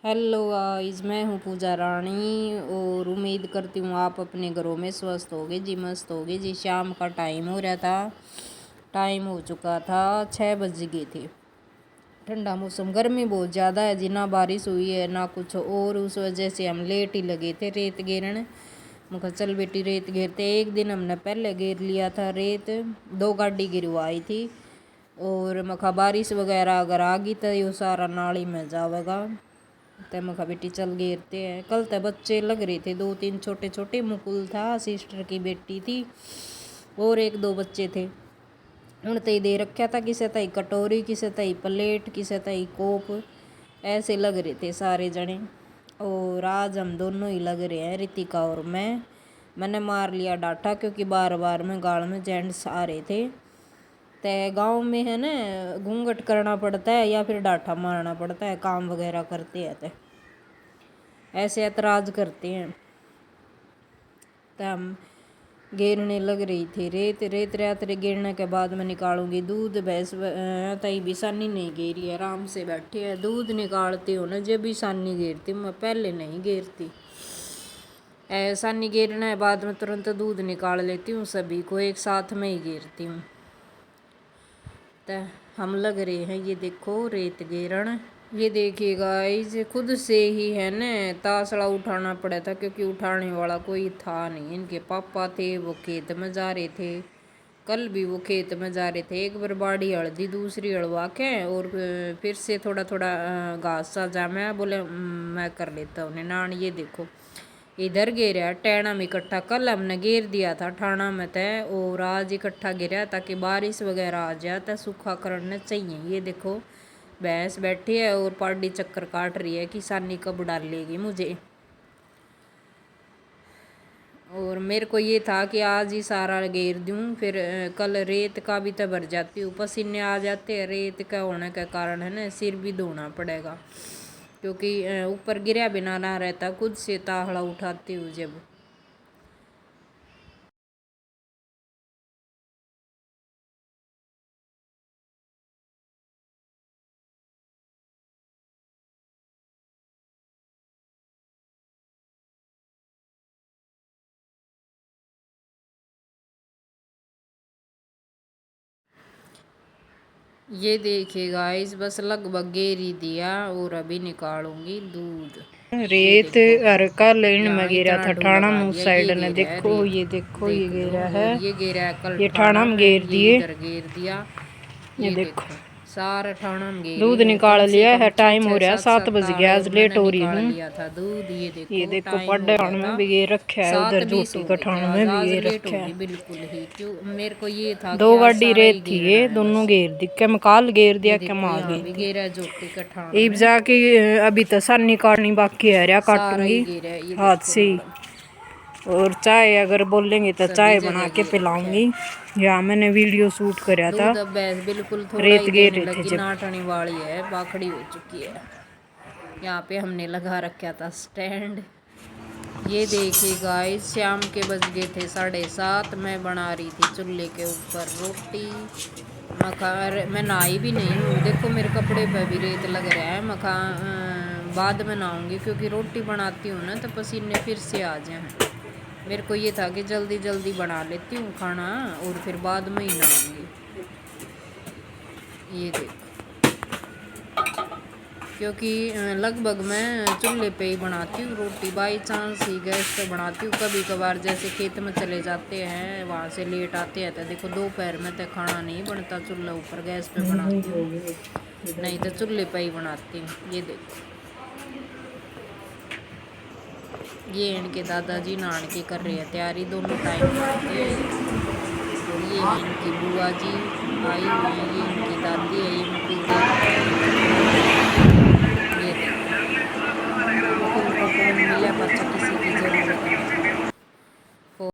Hello guys, मैं हूँ पूजा रानी और उम्मीद करती हूँ आप अपने घरों में स्वस्थ होगे जी, मस्त होगे जी। शाम का टाइम हो रहा था, टाइम हो चुका था 6 बज गए थे। ठंडा मौसम, गर्मी बहुत ज़्यादा है जी, ना बारिश हुई है ना कुछ, और उस वजह से हम लेट ही लगे थे रेत घेरने। मुझे चल बेटी रेत घेरते। एक दिन हमने पहले घेर लिया था रेत, 2 गाड़ी गिरवाई थी। और मखा बारिश वगैरह अगर आ गई तो ये सारा नाली में जाएगा। तो मखा बेटी चल घेरते हैं। कल तो बच्चे लग रहे थे 2-3 छोटे छोटे। मुकुल था, सिस्टर की बेटी थी, और 1-2 बच्चे थे। उन तई दे रखा था, किसे तई कटोरी, किसे तई प्लेट, किसे तई कोप, ऐसे लग रहे थे सारे जने। और आज हम दोनों ही लग रहे हैं, रितिका और मैंने मार लिया डाटा, क्योंकि बार बार में गाल में जेंट्स आ रहे थे। तो गांव में है ना, घूंघट करना पड़ता है या फिर डाठा मारना पड़ता है, काम वगैरह करते हैं तो ऐसे ऐतराज करते हैं। तो हम घेरने लग रही थी रेत रात रे। घेरने के बाद मैं निकालूंगी दूध। भैंस तई भी सानी नहीं घेरी, आराम से बैठी है। दूध निकालती हूँ ना जब भी सानी घेरती हूँ, मैं पहले नहीं घेरती। सानी घेरने के बाद में तुरंत दूध निकाल लेती हूँ, सभी को एक साथ में ही घेरती हूँ। तो हम लग रहे हैं, ये देखो रेत घेरण। ये देखिए गाइस, खुद से ही है न तासड़ा उठाना पड़ा था, क्योंकि उठाने वाला कोई था नहीं। इनके पापा थे, वो खेत में जा रहे थे। कल भी वो खेत में जा रहे थे। एक बार बाड़ी हल्दी, दूसरी हड़वा के, और फिर से थोड़ा थोड़ा घास सा जा। मैं बोले मैं कर लेता हूँ नान। ये देखो इधर घेरा टैना में इकट्ठा। कल हमने घेर दिया था ठाणा में तय, और आज इकट्ठा गिरा ताकि बारिश वगैरह आ जाए तो सूखा करना चाहिए। ये देखो भैंस बैठी है और पार्टी चक्कर काट रही है कि सानी कब डालेगी मुझे। और मेरे को ये था कि आज ही सारा घेर दूँ, फिर कल रेत का भी तो भर जाती हूँ। पसीने आ जाते हैं रेत का होने के कारण, है ना, सिर भी धोना पड़ेगा, क्योंकि ऊपर गिरा बिना ना रहता। खुद से ताहड़ा उठाती हूँ जब। ये देखिए गाइस, बस लगभग घेर ही दिया और अभी निकालूंगी दूध। रेत और कल इन में यहाँ घेरा इतना था ढूंढ ठाणा लगा में उस दिया। साइड ये ने। घेरा है देखो रेत, ये देखो ये देख लो। घेरा है, और ये घेरा है कल ये ठाणा ठाणा में में, घेर ये दिए। इधर घेर दिया। ये ये देखो देखो सारा ठाणा में घेरे दूध हैं। निकाल कम से लिया है। कम छः टाइम हो छः रहा है सात 7 सात बज गया, ताले आज लेट मैंने हो रही निकाल हूँ। लिया था दूध। ये ये देखो देखो टाइम हो पड्डे गया में था भी घेर रखा है, उधर 7:20 झोटी हो का गए थे। ठाण में भी आज घेर लेट रखा होगी है। बिल्कुल ही, क्यों मेरे को ये था कि 2 आज गाड़ी सारा ही रेत थी, घेरना ये है दोनों बस। घेर दी। के मकाल घेर ये दिया, के देखो माँ यहाँ गई भी थी। घेरा है झोटी का ठाण अब में, जाके अभी तो सानी काटनी बाकी है, रहा सारा ही काटूंगी घेरा है। ये हाथ देखो से ही। और चाय अगर बोलेंगे तो सभी चाय बना जगह के घेर रखा है पिलाऊंगी। यहाँ मैंने वीडियो शूट कराया था, दूध। अब भैंस बिल्कुल थोड़ा रेत ही घेर देने रहे थे लगी, जब। नाटने वाली है, बाखड़ी हो चुकी है। यहाँ पे हमने लगा रखा था स्टैंड। ये देखिए गाइस, शाम के बज गए थे 7:30। मैं बना रही थी चूल्हे के ऊपर रोटी। मखा मैं नहाई भी नहीं हूँ, देखो मेरे कपड़े पे भी रेत लग रहा है। मखा बाद में नहाऊंगी, क्योंकि रोटी बनाती हूँ ना तो पसीने फिर से आ जाए। मेरे को ये था कि जल्दी जल्दी बना लेती हूँ खाना, और फिर बाद में ही नहाऊंगी। ये देखो, क्योंकि लगभग मैं चूल्हे पे ही बनाती हूँ रोटी। बाई चांस ही गैस पे बनाती हूँ। कभी कभार जैसे खेत में चले जाते हैं, वहाँ से लेट आते हैं, तो देखो दोपहर में तो खाना नहीं बनता चूल्हे ऊपर, गैस पे बनाती हूँ, नहीं तो चूल्हे पे ही बनाती हूँ। ये देखो, ये इनके दादाजी नहाने की कर रहे हैं तैयारी, दोनों टाइम नहाते हैं। और ये इनकी बुआ जी आई हुई हैं, ये